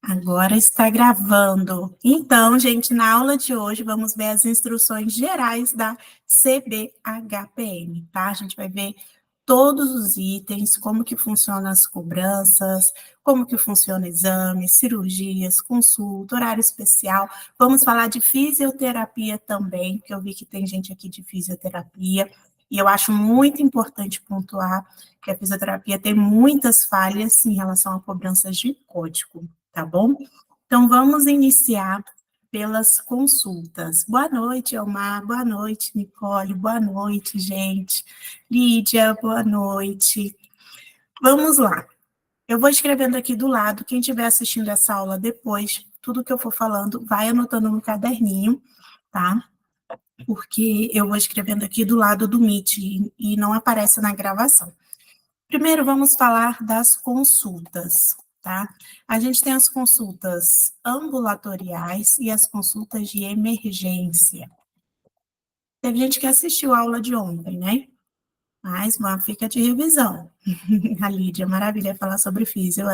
Agora está gravando. Então, gente, na aula de hoje vamos ver as instruções gerais da CBHPM, tá? A gente vai ver todos os itens, como que funcionam as cobranças, como que funciona o exame, cirurgias, consulta, horário especial. Vamos falar de fisioterapia também, porque eu vi que tem gente aqui de fisioterapia, e eu acho muito importante pontuar que a fisioterapia tem muitas falhas em relação a cobranças de código, tá bom? Então, vamos iniciar pelas consultas. Boa noite, Elmar. Boa noite, Nicole. Boa noite, gente. Lídia, boa noite. Vamos lá. Eu vou escrevendo aqui do lado. Quem estiver assistindo essa aula depois, tudo que eu for falando, vai anotando no caderninho, tá? Porque eu vou escrevendo aqui do lado do Meet e não aparece na gravação. Primeiro, vamos falar das consultas, tá? A gente tem as consultas ambulatoriais e as consultas de emergência. Teve gente que assistiu a aula de ontem, né? Mas fica de revisão. A Lídia, maravilha, falar sobre físio,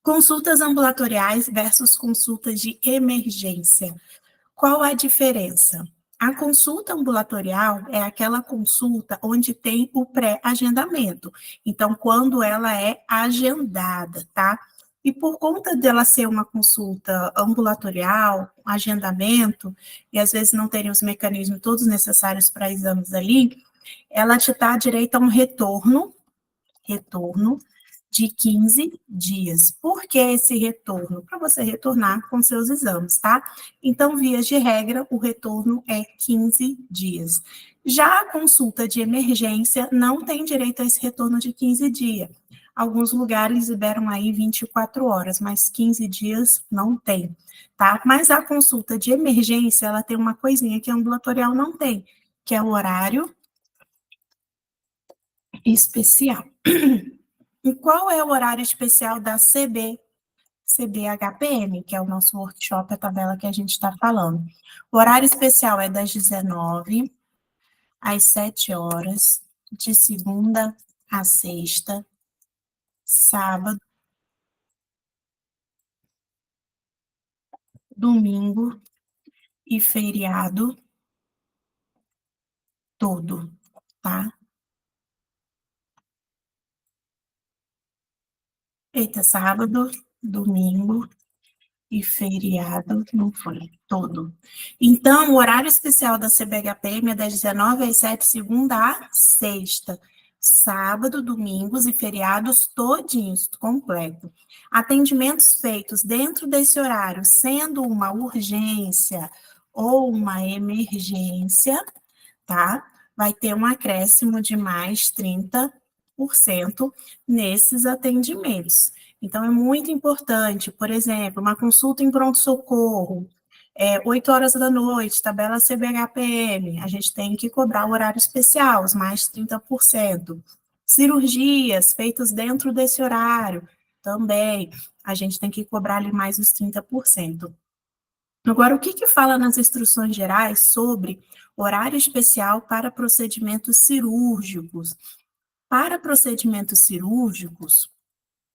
Consultas ambulatoriais versus consultas de emergência. Qual a diferença? A consulta ambulatorial é aquela consulta onde tem o pré-agendamento. Então, quando ela é agendada, tá? E por conta dela ser uma consulta ambulatorial, agendamento, e às vezes não terem os mecanismos todos necessários para exames ali, ela te dá direito a um retorno de 15 dias. Por que esse retorno? Para você retornar com seus exames, tá? Então, via de regra, o retorno é 15 dias. Já a consulta de emergência não tem direito a esse retorno de 15 dias. Alguns lugares liberam aí 24 horas, mas 15 dias não tem, tá? Mas a consulta de emergência, ela tem uma coisinha que a ambulatorial não tem, que é o horário especial. E qual é o horário especial da CBHPM, que é o nosso workshop, a tabela que a gente está falando? O horário especial é das 19 às 7 horas, de segunda a sexta, sábado, domingo e feriado todo, tá? Eita, sábado, domingo e feriado não foi todo. Então, o horário especial da CBHPM é das 19 às 7, segunda a sexta. Sábado, domingos e feriados todinhos, completo. Atendimentos feitos dentro desse horário, sendo uma urgência ou uma emergência, tá? Vai ter um acréscimo de mais 30% nesses atendimentos. Então, é muito importante, por exemplo, uma consulta em pronto-socorro, 8 horas da noite, tabela CBHPM, a gente tem que cobrar o horário especial, os mais 30%. Cirurgias feitas dentro desse horário, também, a gente tem que cobrar ali mais os 30%. Agora, o que fala nas instruções gerais sobre horário especial para procedimentos cirúrgicos? Para procedimentos cirúrgicos,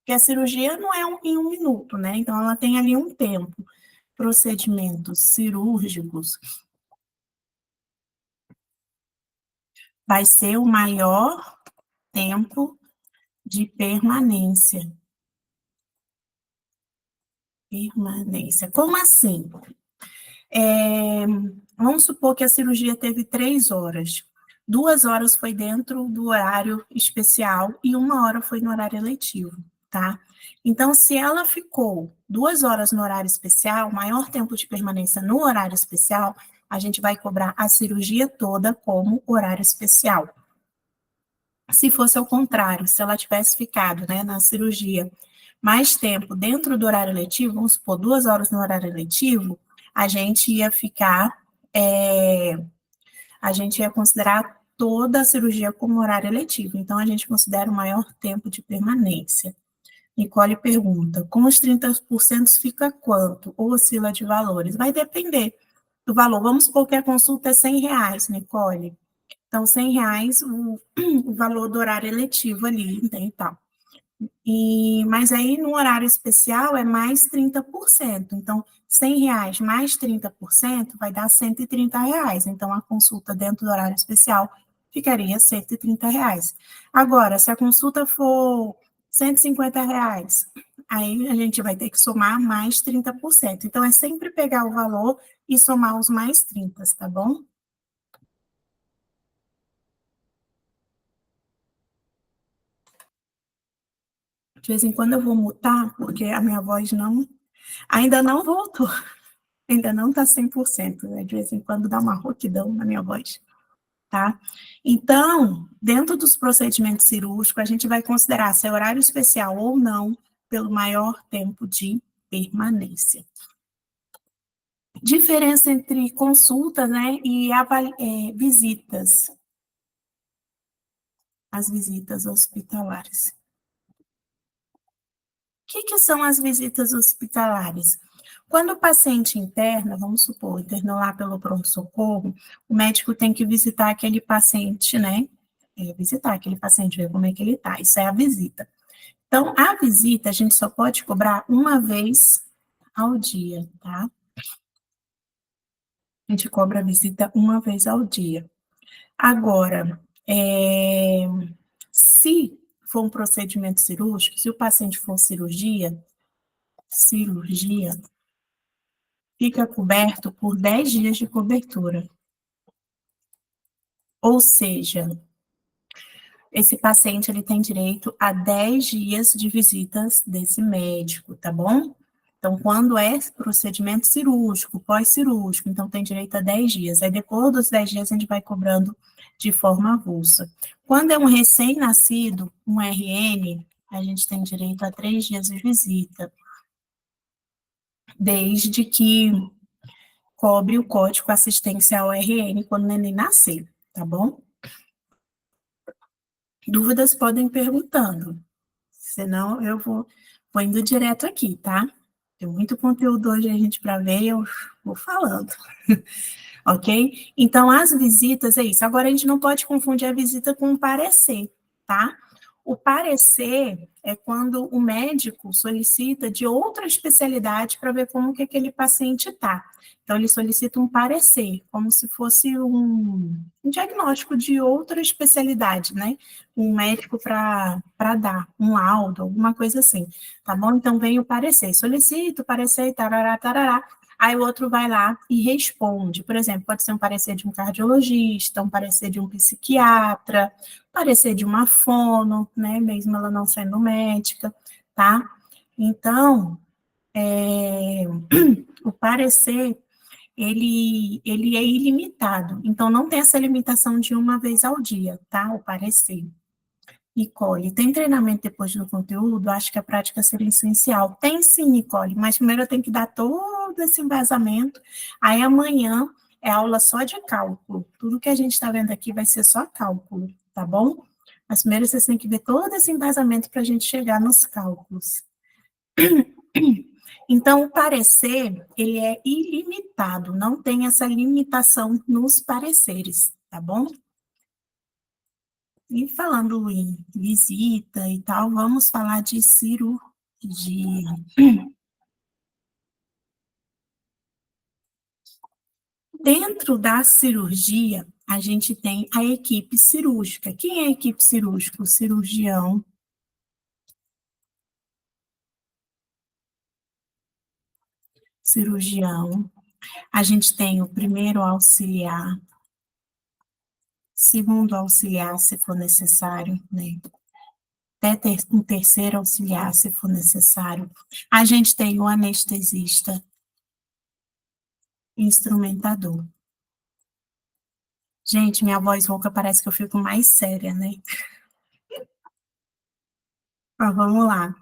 que a cirurgia não é em 1 minuto, né? Então, ela tem ali um tempo. Procedimentos cirúrgicos vai ser o maior tempo de permanência. Permanência. Como assim? Vamos supor que a cirurgia teve 3 horas. 2 horas foi dentro do horário especial e 1 hora foi no horário letivo, tá? Então, se ela ficou 2 horas no horário especial, maior tempo de permanência no horário especial, a gente vai cobrar a cirurgia toda como horário especial. Se fosse ao contrário, se ela tivesse ficado, né, na cirurgia mais tempo dentro do horário letivo, vamos supor, 2 horas no horário letivo, a gente ia ficar, a gente ia considerar toda a cirurgia como horário letivo. Então, a gente considera o maior tempo de permanência. Nicole pergunta, com os 30% fica quanto? Ou oscila de valores? Vai depender do valor. Vamos supor que a consulta é R$100, Nicole. Então, R$100 o valor do horário eletivo ali, então, e tal. Mas aí, no horário especial, é mais 30%. Então, R$ 100 mais 30% vai dar R$ 130. Então, a consulta dentro do horário especial ficaria R$ 130. Agora, se a consulta for R$ 150, aí a gente vai ter que somar mais 30%. Então, é sempre pegar o valor e somar os mais 30, tá bom? De vez em quando eu vou mutar, porque a minha voz ainda não voltou. Ainda não está 100%, né? De vez em quando dá uma rouquidão na minha voz, tá? Então, dentro dos procedimentos cirúrgicos, a gente vai considerar se é horário especial ou não, pelo maior tempo de permanência. Diferença entre consulta, né, e visitas, as visitas hospitalares. O que são as visitas hospitalares? Quando o paciente interna, vamos supor, internou lá pelo pronto-socorro, o médico tem que visitar aquele paciente, né? Visitar aquele paciente, ver como é que ele está. Isso é a visita. Então, a visita a gente só pode cobrar uma vez ao dia, tá? A gente cobra a visita uma vez ao dia. Agora, se for um procedimento cirúrgico, se o paciente for cirurgia, fica coberto por 10 dias de cobertura. Ou seja, esse paciente ele tem direito a 10 dias de visitas desse médico, tá bom? Então, quando é procedimento cirúrgico, pós-cirúrgico, então tem direito a 10 dias. Aí, depois dos 10 dias, a gente vai cobrando de forma avulsa. Quando é um recém-nascido, um RN, a gente tem direito a 3 dias de visita, desde que cobre o código assistencial RN quando o neném nascer, tá bom? Dúvidas podem ir perguntando, senão eu vou indo direto aqui, tá? Tem muito conteúdo hoje a gente para ver, eu vou falando. Ok? Então, as visitas é isso. Agora, a gente não pode confundir a visita com o parecer, tá? O parecer é quando o médico solicita de outra especialidade para ver como que aquele paciente está. Então, ele solicita um parecer, como se fosse um diagnóstico de outra especialidade, né? Um médico para dar um laudo, alguma coisa assim, tá bom? Então, vem o parecer, solicito o parecer, tarará, tarará. Aí o outro vai lá e responde. Por exemplo, pode ser um parecer de um cardiologista, um parecer de um psiquiatra, parecer de uma fono, né? Mesmo ela não sendo médica, tá? Então, o parecer, ele é ilimitado. Então, não tem essa limitação de uma vez ao dia, tá? O parecer. Nicole, tem treinamento depois do conteúdo? Acho que a prática seria essencial. Tem sim, Nicole, mas primeiro eu tenho que dar todo esse embasamento. Aí amanhã é aula só de cálculo. Tudo que a gente está vendo aqui vai ser só cálculo, tá bom? Mas primeiro vocês têm que ver todo esse embasamento para a gente chegar nos cálculos. Então, o parecer, ele é ilimitado, não tem essa limitação nos pareceres, tá bom? E falando em visita e tal, vamos falar de cirurgia. Dentro da cirurgia, a gente tem a equipe cirúrgica. Quem é a equipe cirúrgica? O cirurgião, cirurgião. A gente tem o primeiro auxiliar, segundo auxiliar, se for necessário, né? Até um terceiro auxiliar, se for necessário. A gente tem o anestesista, instrumentador. Gente, minha voz rouca parece que eu fico mais séria, né? Mas vamos lá.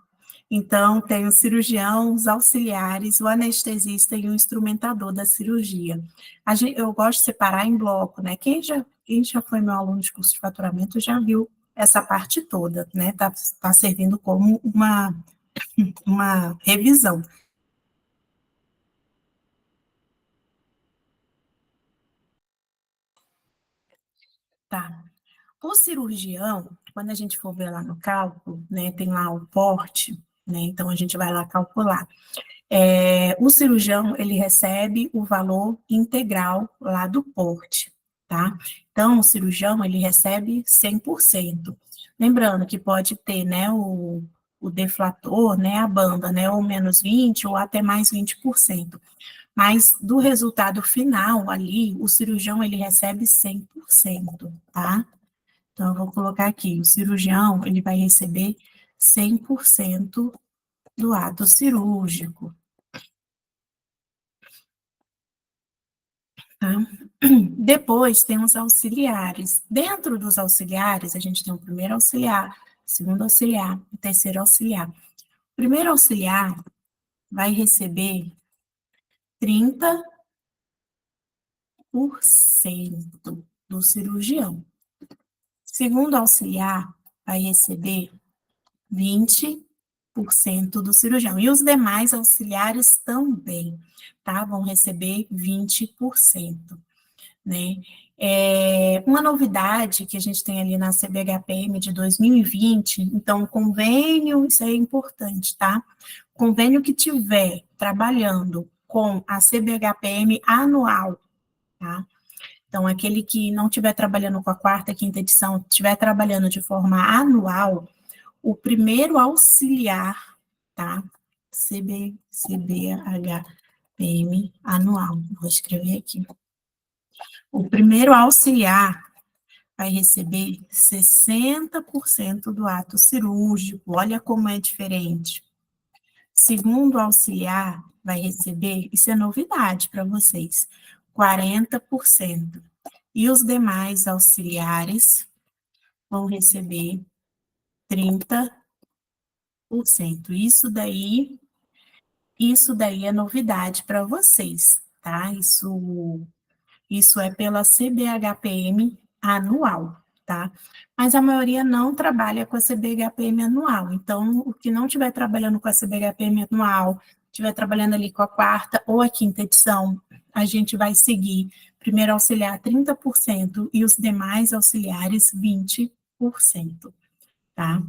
Então, tem o cirurgião, os auxiliares, o anestesista e o instrumentador da cirurgia. Eu gosto de separar em bloco, né? Quem já foi meu aluno de curso de faturamento já viu essa parte toda, né? Tá servindo como uma revisão. Tá. O cirurgião, quando a gente for ver lá no cálculo, né, tem lá o porte, né, então a gente vai lá calcular. O cirurgião, ele recebe o valor integral lá do porte, tá? Então, o cirurgião, ele recebe 100%. Lembrando que pode ter, né, o deflator, né, a banda, né, ou menos 20% ou até mais 20%. Mas do resultado final ali, o cirurgião, ele recebe 100%, tá? Então, eu vou colocar aqui, o cirurgião, ele vai receber 100% do ato cirúrgico. Tá? Depois tem os auxiliares. Dentro dos auxiliares, a gente tem o primeiro auxiliar, segundo auxiliar, o terceiro auxiliar. O primeiro auxiliar vai receber 30% do cirurgião. Segundo auxiliar vai receber 20% do cirurgião. E os demais auxiliares também, tá? Vão receber 20%. Né? Uma novidade que a gente tem ali na CBHPM de 2020, então, o convênio, isso é importante, tá? Convênio que tiver trabalhando com a CBHPM anual, tá? Então, aquele que não estiver trabalhando com a quarta, quinta edição, estiver trabalhando de forma anual, o primeiro auxiliar, tá? CBHPM anual, vou escrever aqui. O primeiro auxiliar vai receber 60% do ato cirúrgico. Olha como é diferente. Segundo auxiliar vai receber, isso é novidade para vocês, 40%. E os demais auxiliares vão receber 30%. Isso daí é novidade para vocês, tá? Isso é pela CBHPM anual, tá? Mas a maioria não trabalha com a CBHPM anual. Então, o que não estiver trabalhando com a CBHPM anual, estiver trabalhando ali com a quarta ou a quinta edição, a gente vai seguir primeiro auxiliar 30% e os demais auxiliares 20%, tá?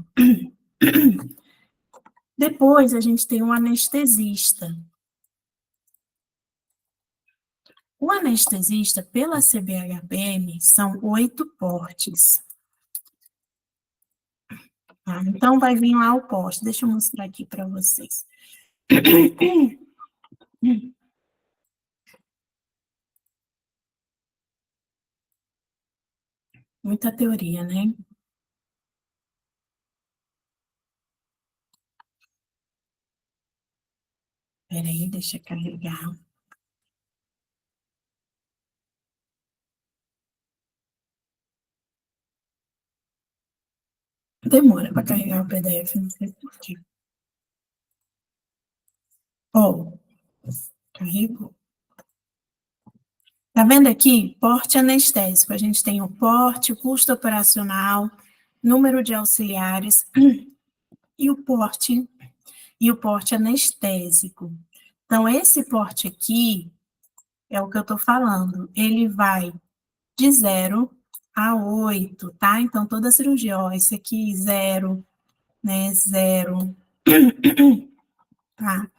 Depois, a gente tem um anestesista. O anestesista, pela CBHPM, são 8 portes. Tá? Então, vai vir lá o porte. Deixa eu mostrar aqui para vocês. Muita teoria, né? Peraí, deixa eu carregar. Demora para carregar o PDF, não sei por quê. Ó, carregou. Tá vendo aqui? Porte anestésico. A gente tem o porte, o custo operacional, número de auxiliares e o porte anestésico. Então, esse porte aqui é o que eu estou falando. Ele vai de 0 a 8, tá? Então, toda cirurgia, ó, esse aqui 0, né, 0, tá?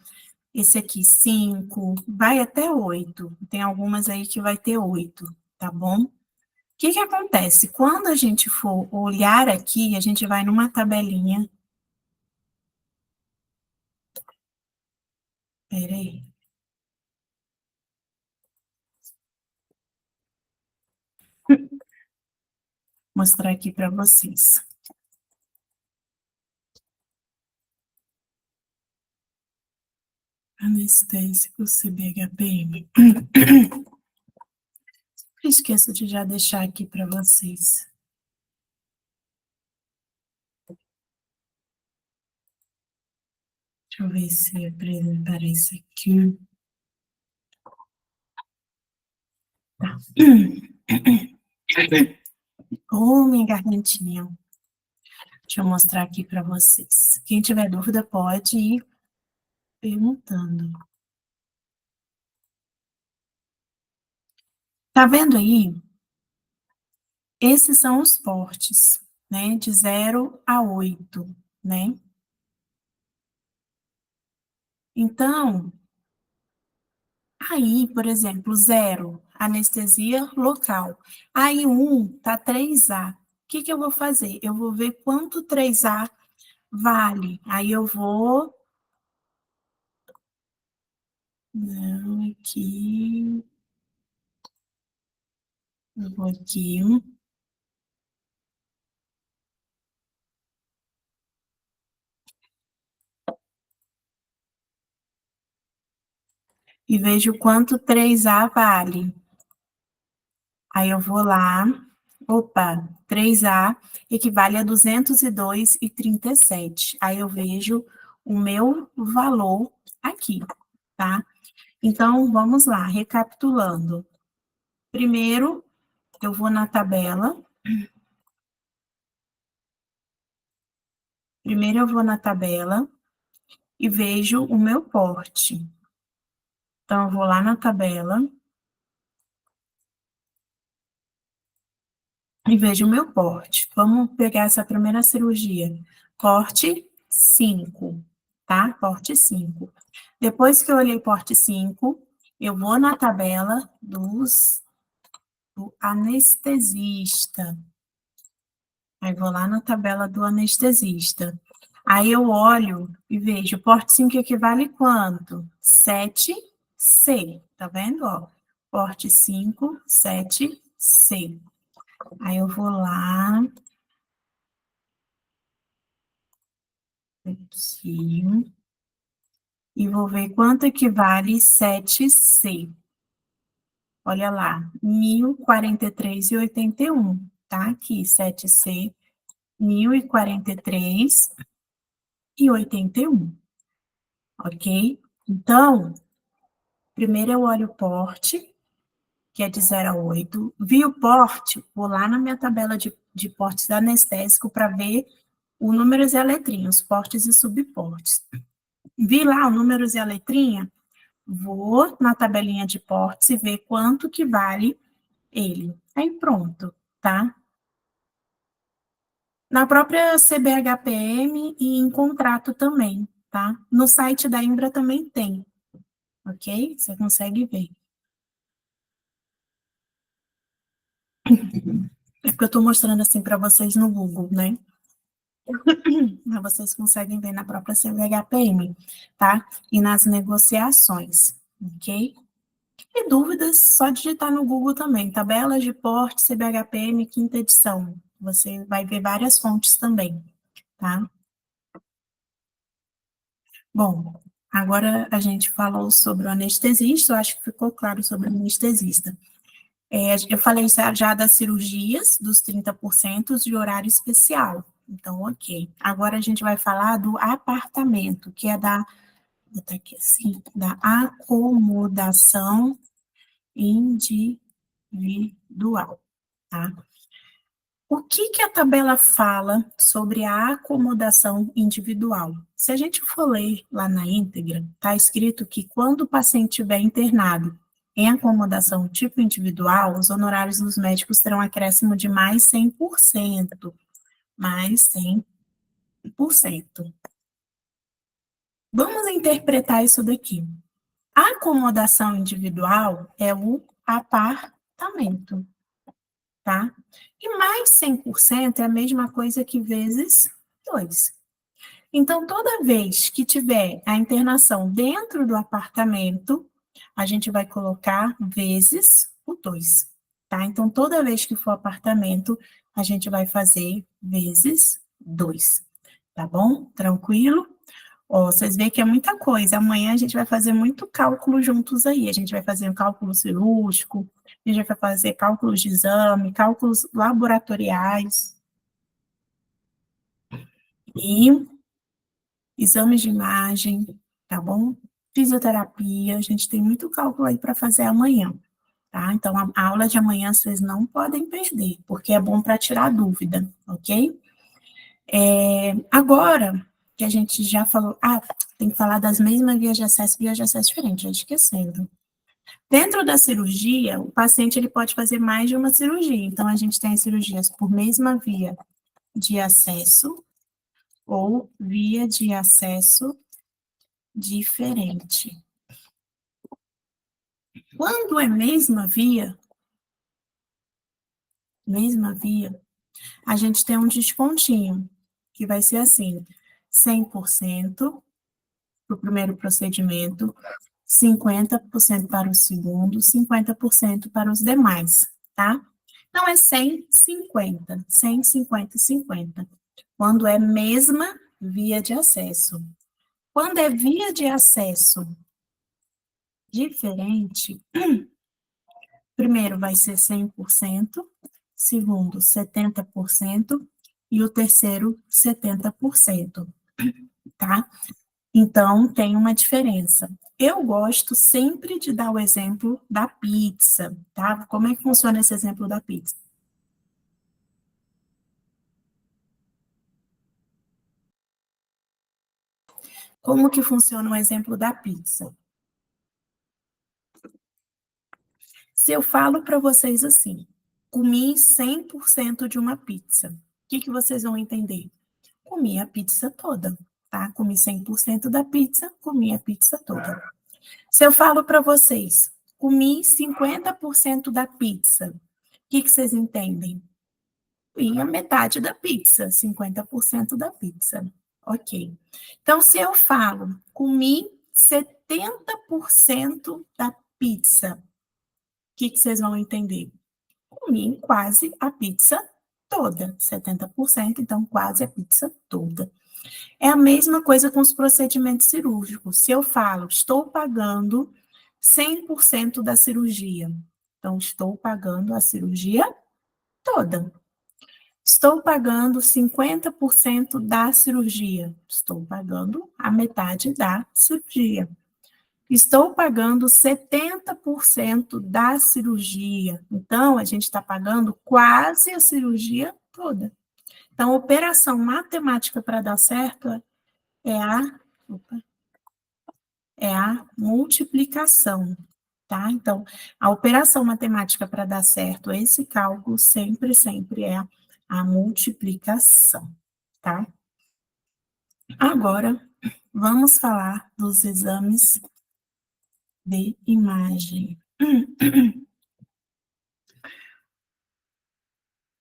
Esse aqui 5, vai até 8. Tem algumas aí que vai ter 8, tá bom? O que que acontece? Quando a gente for olhar aqui, a gente vai numa tabelinha. Peraí. Mostrar aqui para vocês. Anestésico CBHPM. Esqueço de já deixar aqui para vocês. Deixa eu ver se aparece aqui. Tá. Oh, minha gargantinha. Deixa eu mostrar aqui para vocês. Quem tiver dúvida pode ir perguntando. Tá vendo aí? Esses são os portes, né, de 0 a 8, né? Então, aí, por exemplo, 0, anestesia local. Aí, 1 tá 3A. O que que eu vou fazer? Eu vou ver quanto 3A vale. Aí eu vou... Não, aqui... Eu vou aqui... E vejo quanto 3A vale. Aí eu vou lá, opa, 3A equivale a 202,37. Aí eu vejo o meu valor aqui, tá? Então, vamos lá, recapitulando. Primeiro, eu vou na tabela. Primeiro, eu vou na tabela e vejo o meu porte. Então, eu vou lá na tabela e vejo o meu porte. Vamos pegar essa primeira cirurgia. Porte 5, tá? Porte 5. Depois que eu olhei porte 5, eu vou na tabela do anestesista. Aí vou lá na tabela do anestesista. Aí eu olho e vejo, porte 5 equivale quanto? 7C, tá vendo? Ó, porte 5, 7C. Aí eu vou lá, aqui, e vou ver quanto equivale 7C. Olha lá, 1043,81, tá? Aqui, 7C, 1043,81, ok? Então, primeiro eu olho o porte, que é de 0 a 8. Vi o porte, vou lá na minha tabela de portes anestésico para ver o números e a letrinha, os portes e subportes. Vi lá o números e a letrinha, vou na tabelinha de portes e ver quanto que vale ele. Aí pronto, tá? Na própria CBHPM e em contrato também, tá? No site da Imbra também tem, ok? Você consegue ver. É porque eu estou mostrando assim para vocês no Google, né? Mas vocês conseguem ver na própria CVHPM, tá? E nas negociações, ok? E dúvidas, só digitar no Google também, tabelas de porte CBHPM, quinta edição. Você vai ver várias fontes também, tá? Bom, agora a gente falou sobre o anestesista, eu acho que ficou claro sobre o anestesista. Eu falei já das cirurgias, dos 30% de horário especial. Então, ok. Agora a gente vai falar do apartamento, que é da, vou botar aqui assim, da acomodação individual, tá? O que que a tabela fala sobre a acomodação individual? Se a gente for ler lá na íntegra, está escrito que quando o paciente estiver internado em acomodação tipo individual, os honorários dos médicos terão acréscimo de mais 100%, mais 100%. Vamos interpretar isso daqui. A acomodação individual é o apartamento, tá? E mais 100% é a mesma coisa que vezes 2. Então, toda vez que tiver a internação dentro do apartamento, a gente vai colocar vezes o 2, tá? Então, toda vez que for apartamento, a gente vai fazer vezes 2, tá bom? Tranquilo? Ó, vocês veem que é muita coisa. Amanhã a gente vai fazer muito cálculo juntos aí. A gente vai fazer um cálculo cirúrgico, a gente vai fazer cálculos de exame, cálculos laboratoriais e exames de imagem, tá bom? Fisioterapia, a gente tem muito cálculo aí para fazer amanhã, tá? Então, a aula de amanhã vocês não podem perder, porque é bom para tirar dúvida, ok? Agora que a gente já falou, tem que falar das mesmas vias de acesso diferentes, já esquecendo. Dentro da cirurgia, o paciente ele pode fazer mais de uma cirurgia. Então, a gente tem as cirurgias por mesma via de acesso ou via de acesso diferente. Quando é mesma via, a gente tem um descontinho, que vai ser assim, 100% para o primeiro procedimento, 50% para o segundo, 50% para os demais, tá? Então, é 100, 50, 100, 50 e 50. Quando é mesma via de acesso. Quando é via de acesso diferente, primeiro vai ser 100%, segundo 70% e o terceiro 70%, tá? Então, tem uma diferença. Eu gosto sempre de dar o exemplo da pizza, tá? Como é que funciona esse exemplo da pizza? Como que funciona o exemplo da pizza? Se eu falo para vocês assim, comi 100% de uma pizza, o que vocês vão entender? Comi a pizza toda, tá? Comi 100% da pizza, comi a pizza toda. Se eu falo para vocês, comi 50% da pizza, o que vocês entendem? Comi a metade da pizza, 50% da pizza. Ok. Então, se eu falo, comi 70% da pizza, o que vocês vão entender? Comi quase a pizza toda, 70%, então quase a pizza toda. É a mesma coisa com os procedimentos cirúrgicos. Se eu falo, estou pagando 100% da cirurgia, então estou pagando a cirurgia toda. Estou pagando 50% da cirurgia, estou pagando a metade da cirurgia. Estou pagando 70% da cirurgia, então a gente está pagando quase a cirurgia toda. Então, a operação matemática para dar certo é a multiplicação, tá? Então, a operação matemática para dar certo esse cálculo sempre é a multiplicação, tá? Agora, vamos falar dos exames de imagem.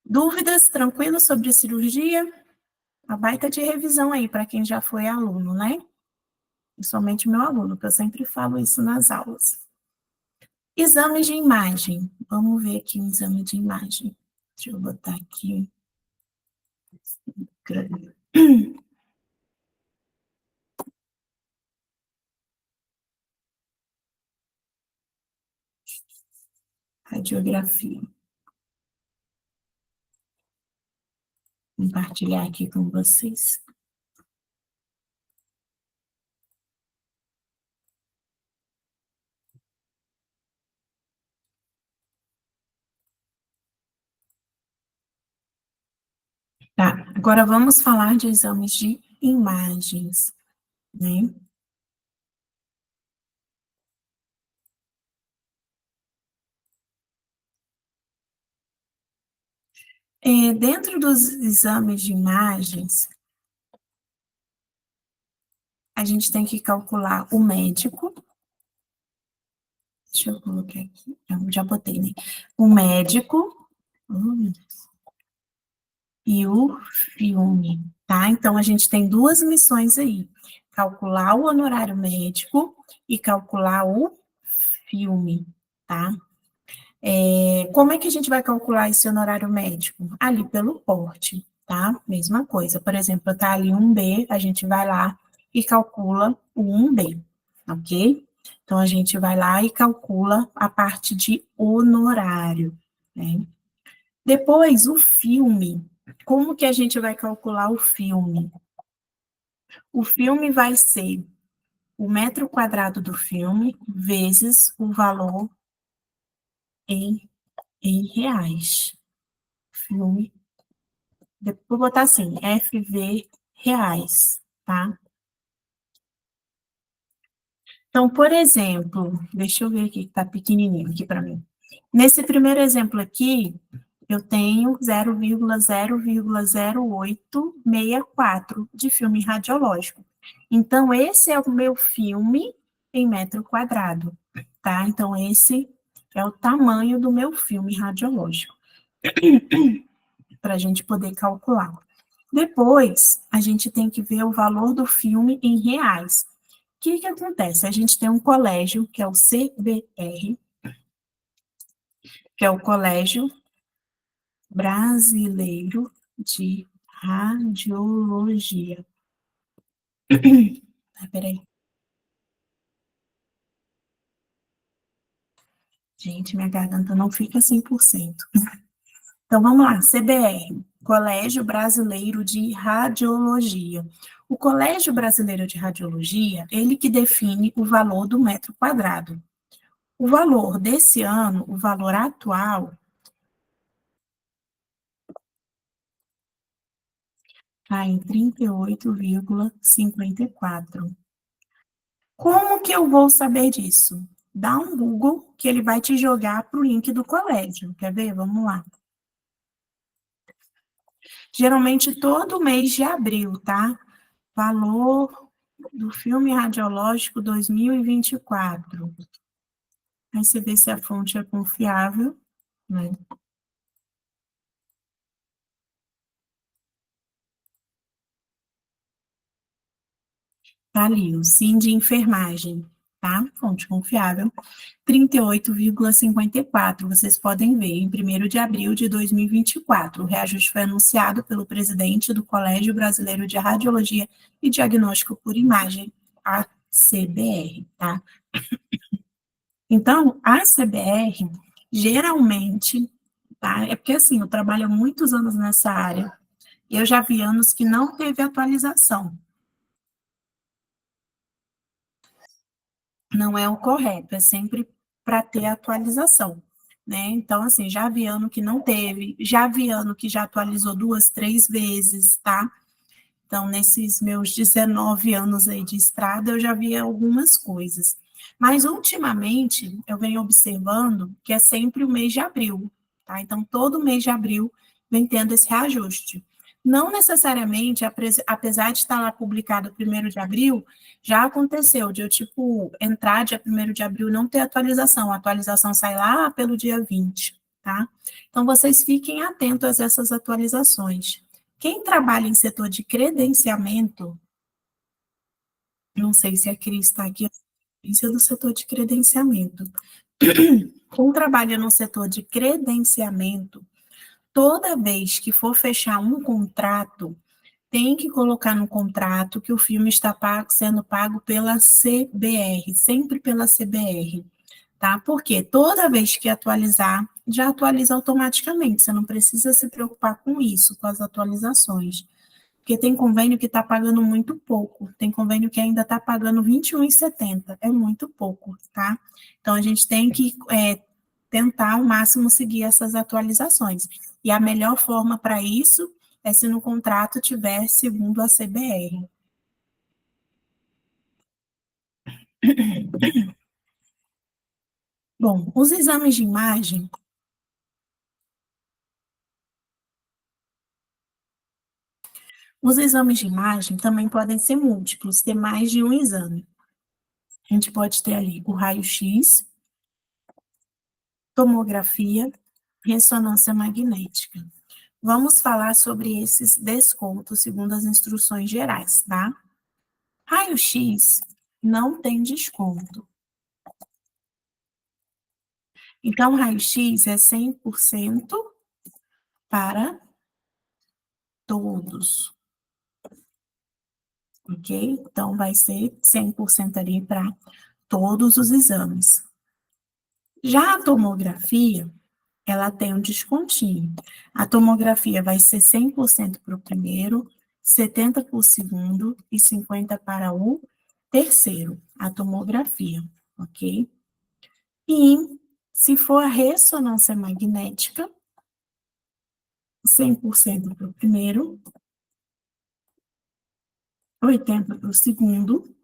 Dúvidas? Tranquilo sobre cirurgia? A baita de revisão aí para quem já foi aluno, né? Principalmente meu aluno, que eu sempre falo isso nas aulas. Exame de imagem. Vamos ver aqui um exame de imagem. Deixa eu botar aqui. Radiografia. Compartilhar aqui com vocês. Tá, agora vamos falar de exames de imagens, né? Dentro dos exames de imagens, a gente tem que calcular o médico. Deixa eu colocar aqui, já botei, né? O médico e o filme, tá? Então, a gente tem duas missões aí: calcular o honorário médico e calcular o filme, tá? Como é que a gente vai calcular esse honorário médico? Ali pelo porte, tá? Mesma coisa. Por exemplo, tá ali um B, a gente vai lá e calcula o 1B, ok? Então, a gente vai lá e calcula a parte de honorário, né? Depois, o filme. Como que a gente vai calcular o filme? O filme vai ser o metro quadrado do filme vezes o valor em, em reais. Filme. Vou botar assim, FV reais, tá? Então, por exemplo, deixa eu ver aqui, que tá pequenininho aqui para mim. Nesse primeiro exemplo aqui, eu tenho 0,0,0864 de filme radiológico. Então, esse é o meu filme em metro quadrado, tá? Então, esse é o tamanho do meu filme radiológico, para a gente poder calcular. Depois, a gente tem que ver o valor do filme em reais. O que que acontece? A gente tem um colégio, que é o CBR, que é o Colégio Brasileiro de Radiologia. Peraí. Gente, minha garganta não fica 100%. Então, vamos lá. CBR, Colégio Brasileiro de Radiologia. O Colégio Brasileiro de Radiologia, ele que define o valor do metro quadrado. O valor desse ano, o valor atual, está em 38,54. Como que eu vou saber disso? Dá um Google que ele vai te jogar para o link do colégio. Quer ver? Vamos lá. Geralmente todo mês de abril, tá? Valor do filme radiológico 2024. Aí você vê se a fonte é confiável, né? Tá ali, o SIM de enfermagem, tá? Fonte confiável. 38,54. Vocês podem ver, em 1º de abril de 2024. O reajuste foi anunciado pelo presidente do Colégio Brasileiro de Radiologia e Diagnóstico por Imagem, a CBR, tá? Então, a CBR, geralmente, tá? É porque, assim, eu trabalho há muitos anos nessa área, e eu já vi anos que não teve atualização. Não é o correto, é sempre para ter atualização, né? Então, assim, já vi ano que não teve, já vi ano que já atualizou 2, 3 vezes, tá? Então, nesses meus 19 anos aí de estrada, eu já vi algumas coisas. Mas, ultimamente, eu venho observando que é sempre o mês de abril, tá? Então, todo mês de abril vem tendo esse reajuste. Não necessariamente, apesar de estar lá publicado 1º de abril, já aconteceu de eu, tipo, entrar dia 1º de abril e não ter atualização. A atualização sai lá pelo dia 20, tá? Então, vocês fiquem atentos a essas atualizações. Quem trabalha em setor de credenciamento, não sei se a Cris está aqui, isso é do setor de credenciamento. Quem trabalha no setor de credenciamento, toda vez que for fechar um contrato, tem que colocar no contrato que o filme está sendo pago pela CBR, sempre pela CBR, tá? Porque toda vez que atualizar, já atualiza automaticamente, você não precisa se preocupar com isso, com as atualizações. Porque tem convênio que está pagando muito pouco, tem convênio que ainda está pagando R$ 21,70, é muito pouco, tá? Então, a gente tem que tentar ao máximo seguir essas atualizações. E a melhor forma para isso é se no contrato tiver segundo a CBR. Bom, os exames de imagem, também podem ser múltiplos, ter mais de um exame. A gente pode ter ali o raio-x, tomografia, ressonância magnética. Vamos falar sobre esses descontos segundo as instruções gerais, tá? Raio-X não tem desconto. Então, raio-X é 100% para todos, ok? Então, vai ser 100% ali para todos os exames. Já a tomografia, ela tem um descontinho. A tomografia vai ser 100% para o primeiro, 70% para o segundo e 50% para o terceiro, a tomografia, ok? E se for a ressonância magnética, 100% para o primeiro, 80% para o segundo,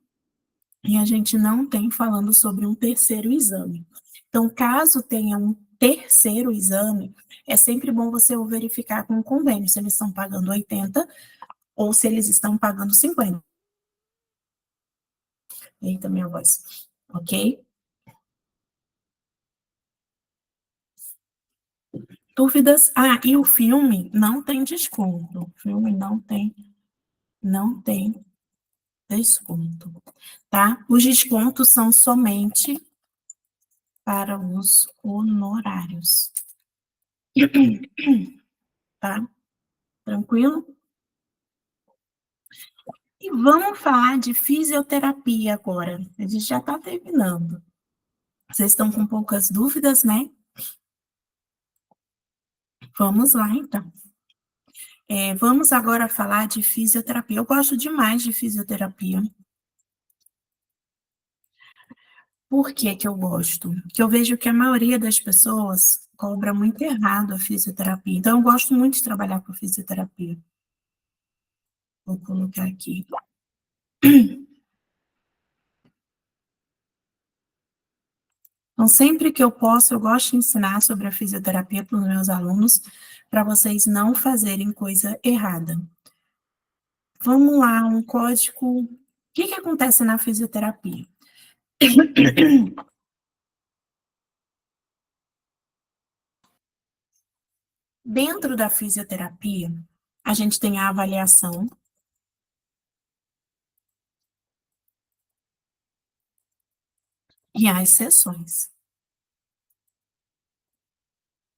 e a gente não tem falando sobre um terceiro exame. Então, caso tenha um terceiro exame, é sempre bom você verificar com o convênio, se eles estão pagando 80 ou se eles estão pagando 50. Eita, minha voz. Ok? Dúvidas? Ah, e o filme não tem desconto. O filme não tem desconto, tá? Os descontos são somente para os honorários. Tá? Tranquilo? E vamos falar de fisioterapia agora. A gente já está terminando. Vocês estão com poucas dúvidas, né? Vamos lá, então. Vamos agora falar de fisioterapia. Eu gosto demais de fisioterapia. Por que que eu gosto? Porque eu vejo que a maioria das pessoas cobra muito errado a fisioterapia. Então, eu gosto muito de trabalhar com fisioterapia. Vou colocar aqui. Então, sempre que eu posso, eu gosto de ensinar sobre a fisioterapia para os meus alunos, para vocês não fazerem coisa errada. Vamos lá, um código. O que acontece na fisioterapia? Dentro da fisioterapia, a gente tem a avaliação e as sessões.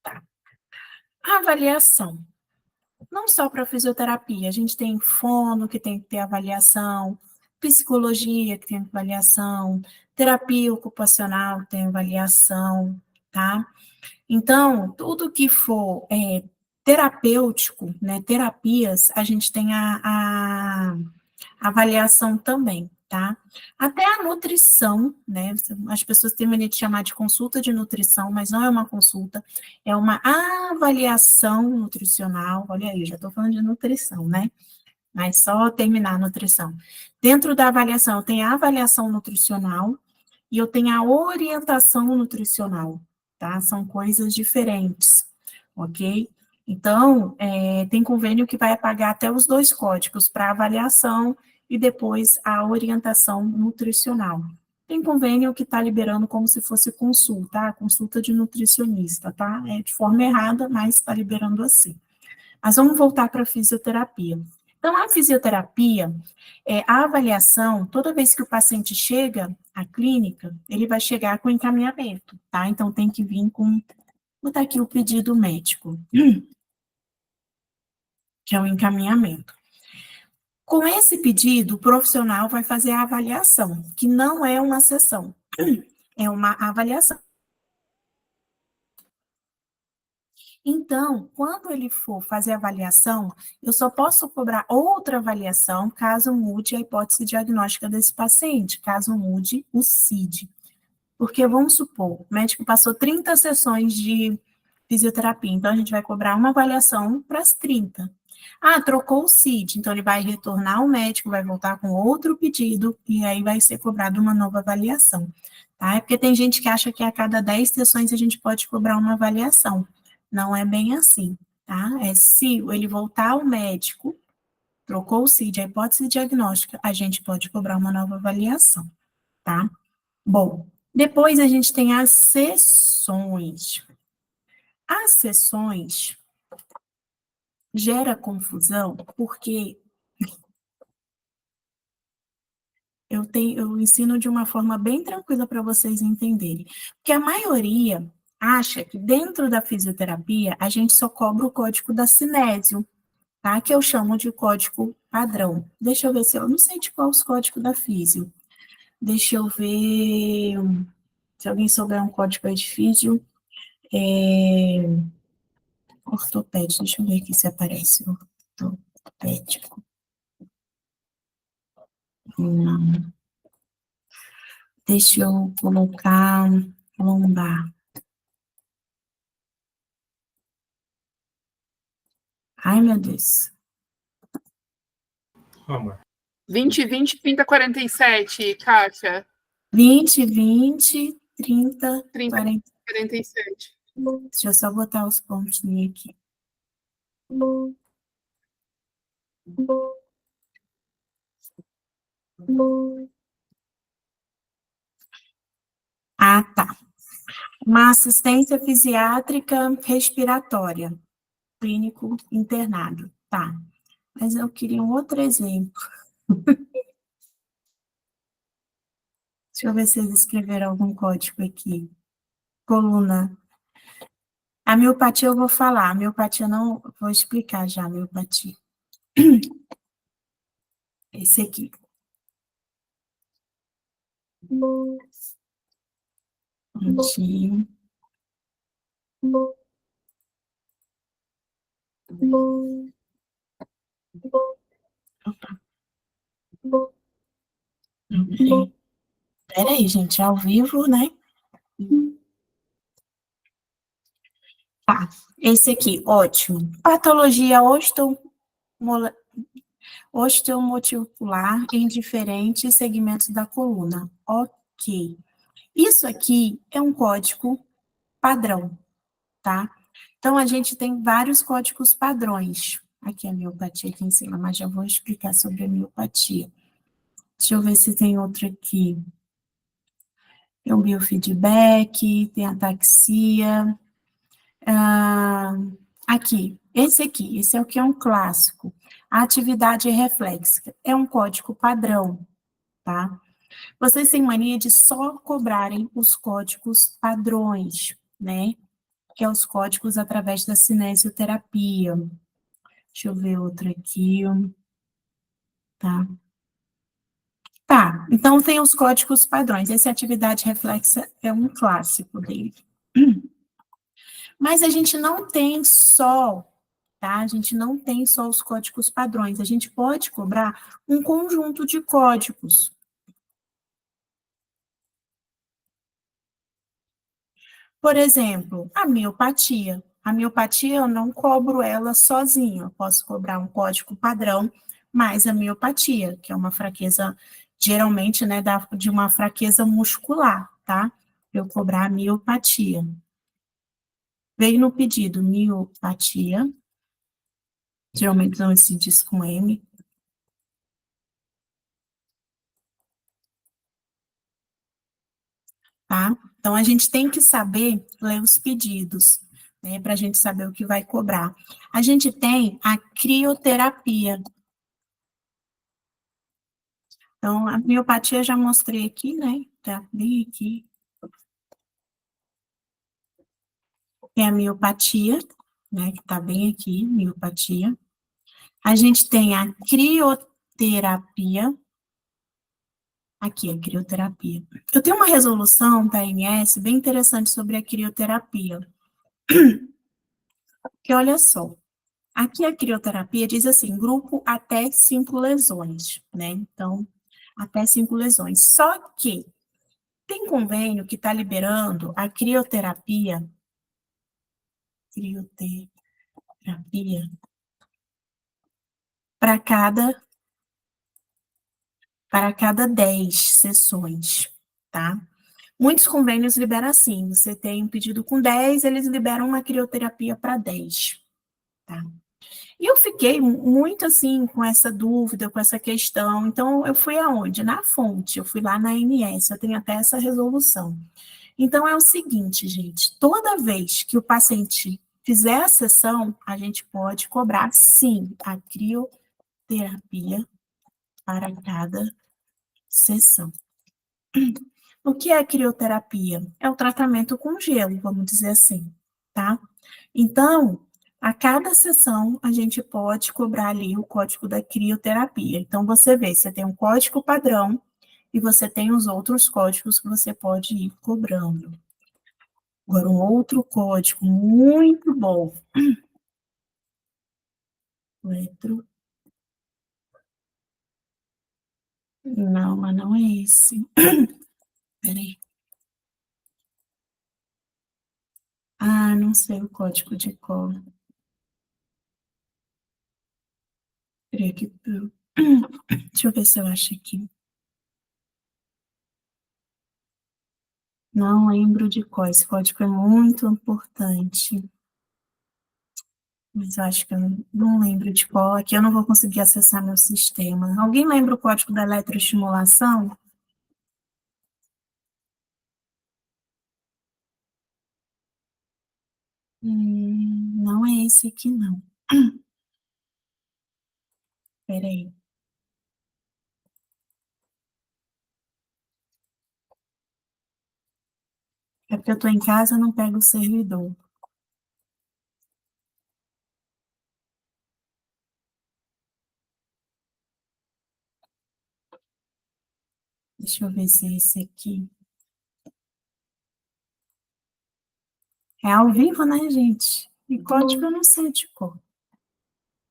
Tá. A avaliação, não só para fisioterapia, a gente tem fono, que tem que ter avaliação, psicologia, que tem avaliação, terapia ocupacional, que tem avaliação, tá? Então, tudo que for terapêutico, né, terapias, a gente tem a avaliação também, tá? Até a nutrição, né? As pessoas têm mania de chamar de consulta de nutrição, mas não é uma consulta, é uma avaliação nutricional. Olha aí, já estou falando de nutrição, né? Mas só terminar a nutrição. Dentro da avaliação, eu tenho a avaliação nutricional e eu tenho a orientação nutricional, tá? São coisas diferentes, ok? Então, tem convênio que vai pagar até os 2 códigos para avaliação e depois a orientação nutricional. Tem convênio que está liberando como se fosse consulta, consulta de nutricionista, tá? É de forma errada, mas está liberando assim. Mas vamos voltar para a fisioterapia. Então, a fisioterapia, a avaliação, toda vez que o paciente chega à clínica, ele vai chegar com encaminhamento, tá? Então, tem que vir com, vou botar aqui o pedido médico, que é o encaminhamento. Com esse pedido, o profissional vai fazer a avaliação, que não é uma sessão, é uma avaliação. Então, quando ele for fazer a avaliação, eu só posso cobrar outra avaliação caso mude a hipótese diagnóstica desse paciente, caso mude o CID. Porque, vamos supor, o médico passou 30 sessões de fisioterapia, então a gente vai cobrar uma avaliação para as 30. Ah, trocou o CID, então ele vai retornar ao médico, vai voltar com outro pedido, e aí vai ser cobrado uma nova avaliação. Tá? É porque tem gente que acha que a cada 10 sessões a gente pode cobrar uma avaliação. Não é bem assim, tá? Se ele voltar ao médico, trocou o CID, a hipótese diagnóstica, a gente pode cobrar uma nova avaliação, tá? Bom, depois a gente tem as sessões. As sessões gera confusão porque eu ensino de uma forma bem tranquila para vocês entenderem. Porque a maioria acha que dentro da fisioterapia a gente só cobra o código da Cinésio, tá? Que eu chamo de código padrão. Deixa eu ver se eu não sei de qual os códigos da físio. Deixa eu ver se alguém souber um código aí de físio. Ortopédico, deixa eu ver aqui se aparece. Ortopédico. Não. Deixa eu colocar lombar. Ai, meu Deus. 20, 20, 30, 47, Kátia. 20, 20, 30, 30, 40. 47. Deixa eu só botar os pontinhos aqui. Ah, tá. Uma assistência fisiátrica respiratória, clínico internado. Tá. Mas eu queria um outro exemplo. Deixa eu ver se eles escreveram algum código aqui. Coluna. A miopatia eu vou falar. A miopatia não. Vou explicar já a miopatia. Esse aqui. Pontinho. Opa. Peraí. Peraí, gente, ao vivo, né? Tá. Esse aqui, ótimo. Patologia osteomoticular em diferentes segmentos da coluna. Ok. Isso aqui é um código padrão, tá? Então, a gente tem vários códigos padrões. Aqui a miopatia aqui em cima, mas já vou explicar sobre a miopatia. Deixa eu ver se tem outro aqui. Tem o biofeedback, tem ataxia. Aqui, esse é o que é um clássico. A atividade reflexa é um código padrão, tá? Vocês têm mania de só cobrarem os códigos padrões, né? Que é os códigos através da cinesioterapia. Deixa eu ver outro aqui, tá? Tá, então tem os códigos padrões. Essa atividade reflexa é um clássico dele. Mas a gente não tem só, tá? A gente não tem só os códigos padrões. A gente pode cobrar um conjunto de códigos. Por exemplo, a miopatia. A miopatia eu não cobro ela sozinha. Eu posso cobrar um código padrão mais a miopatia, que é uma fraqueza, geralmente, né, de uma fraqueza muscular, tá? Eu cobrar a miopatia. Veio no pedido miopatia, geralmente não se diz com M, tá? Então, a gente tem que saber ler os pedidos, né, para a gente saber o que vai cobrar. A gente tem a crioterapia. Então, a miopatia já mostrei aqui, né? Tá bem aqui. É a miopatia, né? Que tá bem aqui, miopatia. A gente tem a crioterapia. Aqui, a crioterapia. Eu tenho uma resolução da ANS bem interessante sobre a crioterapia. Que olha só, aqui a crioterapia diz assim, grupo até 5 lesões, né? Então, até 5 lesões. Só que tem convênio que está liberando a crioterapia para cada 10 sessões, tá? Muitos convênios liberam assim, você tem um pedido com 10, eles liberam uma crioterapia para 10, tá? E eu fiquei muito assim com essa dúvida, com essa questão. Então, eu fui aonde? Na fonte, eu fui lá na ANS, eu tenho até essa resolução. Então, é o seguinte, gente, toda vez que o paciente fizer a sessão, a gente pode cobrar, sim, a crioterapia para cada sessão. O que é a crioterapia? É o tratamento com gelo, vamos dizer assim, tá? Então, a cada sessão, a gente pode cobrar ali o código da crioterapia. Então, você vê, você tem um código padrão e você tem os outros códigos que você pode ir cobrando. Agora, um outro código muito bom. Eletro... Não, mas não é esse. Peraí. Ah, não sei o código de cor. Peraí aqui. Deixa eu ver se eu acho aqui. Não lembro de qual. Esse código é muito importante. Mas eu acho que eu não lembro de qual. Aqui eu não vou conseguir acessar meu sistema. Alguém lembra o código da eletroestimulação? Não é esse aqui, não. Peraí. É porque eu estou em casa, eu não pego o servidor. Deixa eu ver se é esse aqui. É ao vivo, né, gente? E código eu não sei de cor.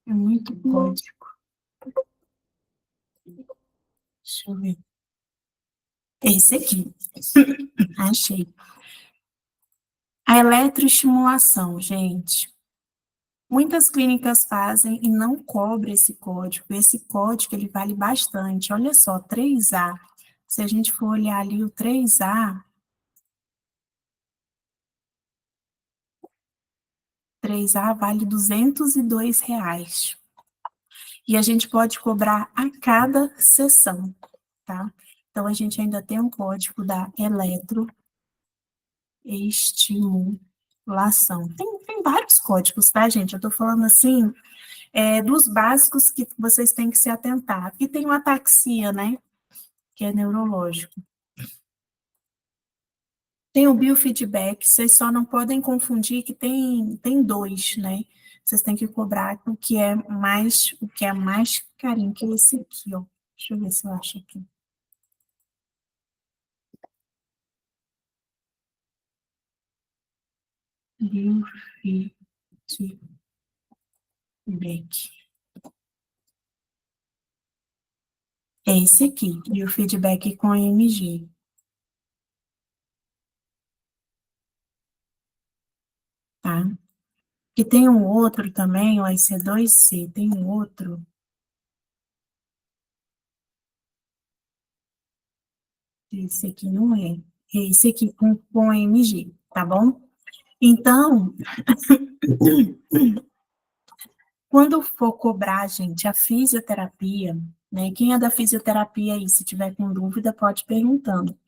É muito código. Deixa eu ver. Esse aqui. Achei. A eletroestimulação, gente. Muitas clínicas fazem e não cobram esse código. Esse código, ele vale bastante. Olha só, 3A. Se a gente for olhar ali o 3A, 3A vale R$ 202. E a gente pode cobrar a cada sessão, tá? Então, a gente ainda tem um código da eletroestimulação. Tem vários códigos, tá, gente? Eu tô falando assim, dos básicos que vocês têm que se atentar. E tem o ataxia, né? Que é neurológico. Tem o biofeedback, vocês só não podem confundir que tem dois, né? Vocês têm que cobrar o que é mais carinho, que é esse aqui, ó. Deixa eu ver se eu acho aqui. Biofeedback. É esse aqui, biofeedback com EMG, tá? E tem um outro também, o IC2C, tem um outro. Esse aqui não é. É esse aqui com EMG, tá bom? Então, quando for cobrar, gente, a fisioterapia, né? Quem é da fisioterapia aí, se tiver com dúvida, pode perguntando.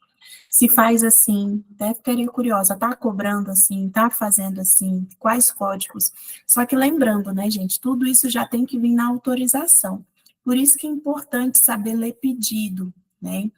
Se faz assim, até ficaria curiosa, tá cobrando assim, tá fazendo assim, quais códigos? Só que lembrando, né, gente, tudo isso já tem que vir na autorização. Por isso que é importante saber ler pedido, né?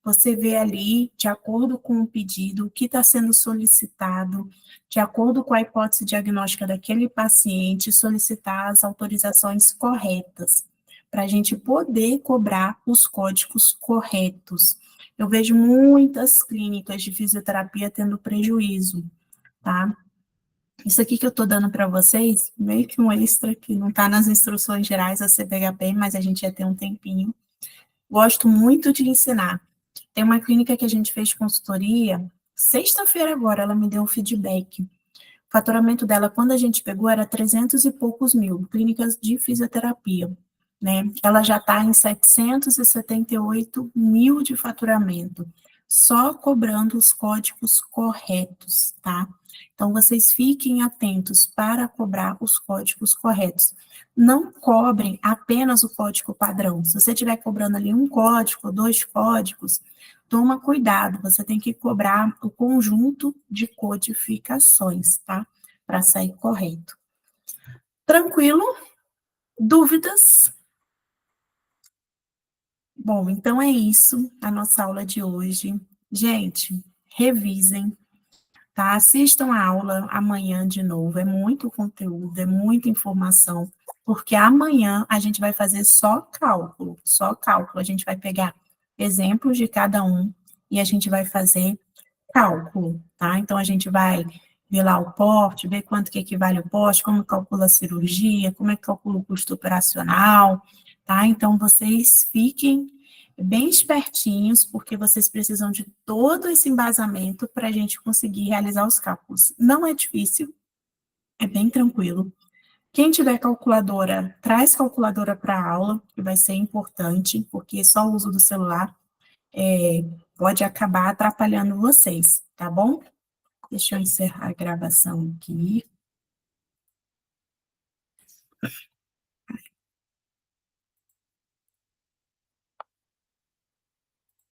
Você vê ali, de acordo com o pedido, o que está sendo solicitado, de acordo com a hipótese diagnóstica daquele paciente, solicitar as autorizações corretas, para a gente poder cobrar os códigos corretos. Eu vejo muitas clínicas de fisioterapia tendo prejuízo, tá? Isso aqui que eu estou dando para vocês, meio que um extra que não está nas instruções gerais da CPHP, mas a gente ia ter um tempinho. Gosto muito de ensinar. Tem uma clínica que a gente fez consultoria, sexta-feira agora, ela me deu um feedback. O faturamento dela, quando a gente pegou, era 300 e poucos mil, clínicas de fisioterapia, né? Ela já está em 778 mil de faturamento, só cobrando os códigos corretos, tá? Então, vocês fiquem atentos para cobrar os códigos corretos. Não cobrem apenas o código padrão. Se você estiver cobrando ali um código, dois códigos, toma cuidado, você tem que cobrar o conjunto de codificações, tá? Para sair correto. Tranquilo? Dúvidas? Bom, então é isso, a nossa aula de hoje. Gente, revisem, tá? Assistam a aula amanhã de novo, é muito conteúdo, é muita informação, porque amanhã a gente vai fazer só cálculo. A gente vai pegar exemplos de cada um e a gente vai fazer cálculo, tá? Então, a gente vai ver lá o porte, ver quanto que equivale o porte, como calcula a cirurgia, como é que calcula o custo operacional, tá? Então, vocês fiquem bem espertinhos, porque vocês precisam de todo esse embasamento para a gente conseguir realizar os cálculos. Não é difícil, é bem tranquilo. Quem tiver calculadora, traz calculadora para a aula, que vai ser importante, porque só o uso do celular pode acabar atrapalhando vocês, tá bom? Deixa eu encerrar a gravação aqui.